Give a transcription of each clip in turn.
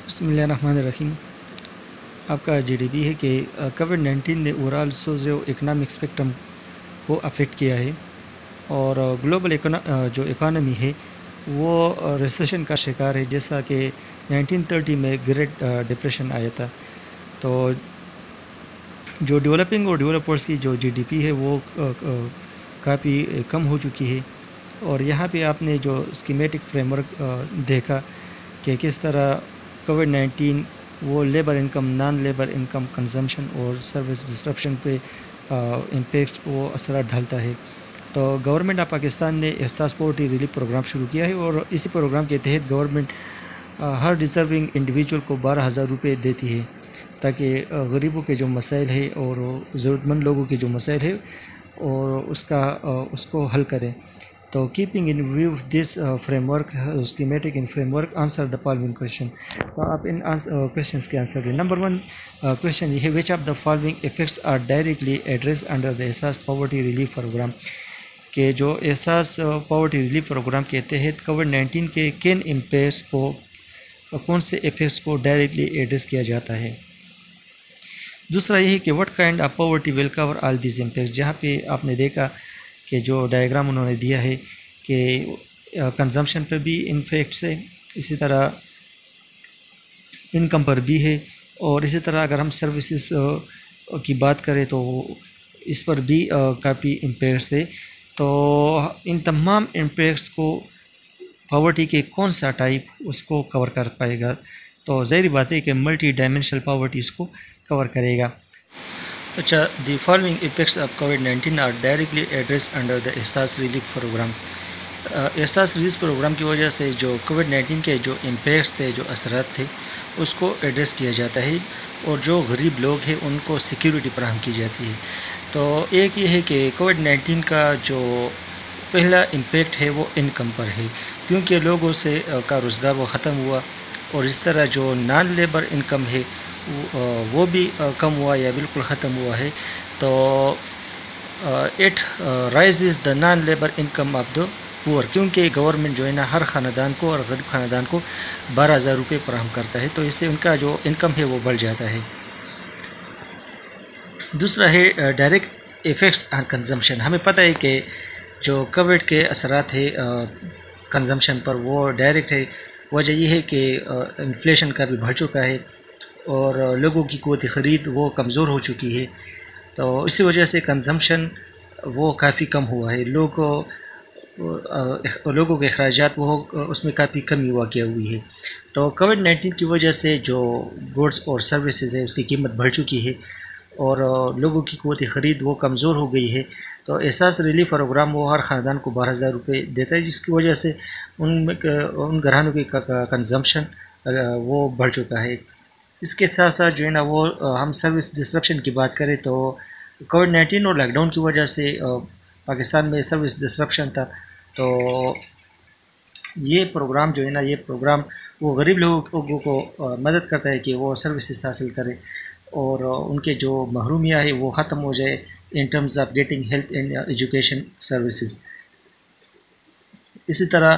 بسم اللہ الرحمن الرحیم. آپ کا GDP ہے کہ کووڈ-19 نے اوورال سوزیو اکنامک اسپیکٹرم کو افیکٹ کیا ہے اور گلوبل جو اکانومی ہے وہ ریسیشن کا شکار ہے، جیسا کہ 1930 میں گریٹ ڈپریشن آیا تھا. تو جو ڈیولپنگ اور ڈیولپرس کی جو GDP ہے وہ کافی کم ہو چکی ہے. اور یہاں پہ آپ نے جو اسکیمیٹک فریم ورک دیکھا کہ کس طرح کووڈ-19 وہ labour income, naan labour income, consumption اور سروس ڈسرپشن پہ امپیکٹ وہ اثرات ڈالتا ہے. تو گورنمنٹ آف پاکستان نے احساس پاورٹی ریلیف پروگرام شروع کیا ہے اور اسی پروگرام کے تحت گورنمنٹ ہر ڈیزرونگ انڈیویجول کو 12,000 روپے دیتی ہے تاکہ غریبوں کے جو مسائل ہے اور ضرورت مند لوگوں کے جو مسائل ہے اور اس کو حل کریں. تو keeping in view this framework schematic in framework answer the following question. تو آپ ان کویشچنس کے آنسر دیں. نمبر 1 کویشچن یہ ہے، which of the following effects are directly address under the Ehsaas poverty relief programme, کہ جو احساس پاورٹی ریلیف پروگرام کے تحت کووڈ-19 کے کن امپیکٹس کو، کون سے افیکٹس کو ڈائریکٹلی ایڈریس کیا جاتا ہے. دوسرا یہ ہے کہ what kind of poverty will cover all these impacts. جہاں پہ آپ نے دیکھا کہ جو ڈائیگرام انہوں نے دیا ہے کہ کنزمپشن پہ بھی امپیکٹس ہے، اسی طرح انکم پر بھی ہے، اور اسی طرح اگر ہم سروسز کی بات کریں تو اس پر بھی کافی امپیکٹس ہے. تو ان تمام امپیکٹس کو پاورٹی کے کون سا ٹائپ اس کو کور کر پائے گا؟ تو ظاہری بات ہے کہ ملٹی ڈائمینشنل پاورٹی اس کو کور کرے گا. اچھا، دی فالوئنگ افیکٹس آف کووڈ-19 are directly address under the Ehsaas relief program. Ehsaas relief program کی وجہ سے جو کووڈ-19 کے جو امپیکٹس تھے، جو اثرات تھے، اس کو ایڈریس کیا جاتا ہے اور جو غریب لوگ ہیں ان کو سیکیورٹی فراہم کی جاتی ہے. تو ایک یہ ہے کہ کووڈ-19 کا جو پہلا امپیکٹ ہے وہ انکم پر ہے، کیونکہ لوگوں سے کا روزگار وہ ختم ہوا، اور اس طرح جو نان لیبر انکم ہے وہ بھی کم ہوا یا بالکل ختم ہوا ہے. تو it raises the non labour income of the poor, کیونکہ گورنمنٹ جو ہے نا ہر خاندان کو اور غریب خاندان کو 12,000 روپے فراہم کرتا ہے، تو اس سے ان کا جو انکم ہے وہ بڑھ جاتا ہے. دوسرا ہے ڈائریکٹ ایفیکٹس آن کنزمپشن. ہمیں پتہ ہے کہ جو کووڈ کے اثرات ہے کنزمپشن پر وہ ڈائریکٹ ہے. وجہ یہ ہے کہ انفلیشن کا بھی بڑھ چکا ہے اور لوگوں کی قوت خرید وہ کمزور ہو چکی ہے. تو اسی وجہ سے کنزمپشن وہ کافی کم ہوا ہے. لوگوں کے اخراجات وہ اس میں کافی کمی واقع ہوئی ہے. تو کووڈ-19 کی وجہ سے جو گوڈز اور سروسز ہے اس کی قیمت بڑھ چکی ہے اور لوگوں کی قوت خرید وہ کمزور ہو گئی ہے. تو احساس ریلیف پروگرام وہ ہر خاندان کو 12,000 روپے دیتا ہے، جس کی وجہ سے ان گھرانوں کی کنزمپشن وہ بڑھ چکا ہے. اس کے ساتھ ساتھ جو ہے نا وہ ہم سروس ڈسرپشن کی بات کریں تو کووڈ-19 اور لاک ڈاؤن کی وجہ سے پاکستان میں سروس ڈسرپشن تھا. تو یہ پروگرام جو ہے نا، یہ پروگرام وہ غریب لوگوں کو مدد کرتا ہے کہ وہ سروسز حاصل کریں اور ان کے جو محرومیاں ہیں وہ ختم ہو جائے in terms of getting health and education services. اسی طرح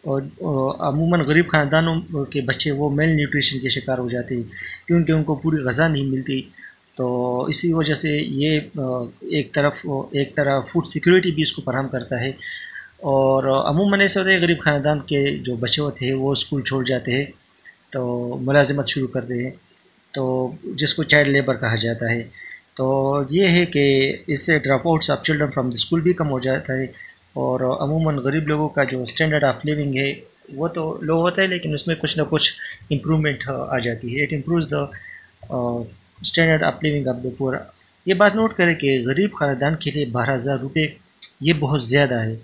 عموماً غریب خاندانوں کے بچے وہ میل نیوٹریشن کے شکار ہو جاتے ہیں کیونکہ ان کو پوری غذا نہیں ملتی. تو اسی وجہ سے یہ ایک طرح فوڈ سیکیورٹی بھی اس کو فراہم کرتا ہے. اور عموماً ایسا ہوتا ہے غریب خاندان کے جو بچے ہوتے ہیں وہ اسکول چھوڑ جاتے ہیں تو ملازمت شروع کرتے ہیں، تو جس کو چائلڈ لیبر کہا جاتا ہے. تو یہ ہے کہ اس سے drop outs of children from the school بھی کم ہو جاتا ہے. اور عموماً غریب لوگوں کا جو اسٹینڈرڈ آف لیونگ ہے وہ تو لو ہوتا ہے، لیکن اس میں کچھ نہ کچھ امپرومنٹ آ جاتی ہے. It improves the standard of living of the poor. یہ بات نوٹ کریں کہ غریب خاندان کے لیے 12,000 روپے یہ بہت زیادہ ہے.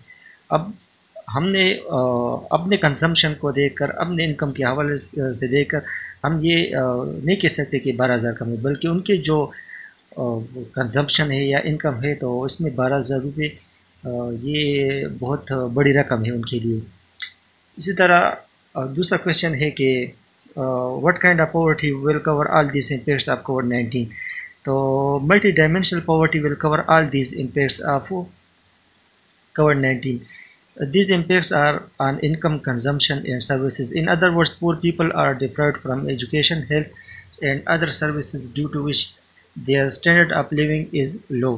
اب ہم نے اپنے کنزمپشن کو دیکھ کر، اپنے انکم کے حوالے سے دیکھ کر ہم یہ نہیں کہہ سکتے کہ 12,000 کم ہے، بلکہ ان کے جو کنزمپشن ہے یا انکم ہے تو اس میں 12,000 روپے یہ بہت بڑی رقم ہے ان کے لیے. اسی طرح دوسرا کویشچن ہے کہ what kind of poverty will cover all these impacts of کووڈ-19. تو multi dimensional poverty will cover all these impacts of کووڈ-19. These impacts are on income, consumption, and services. In other words, poor people are deprived from education, health, and other services due to which their standard of living is low.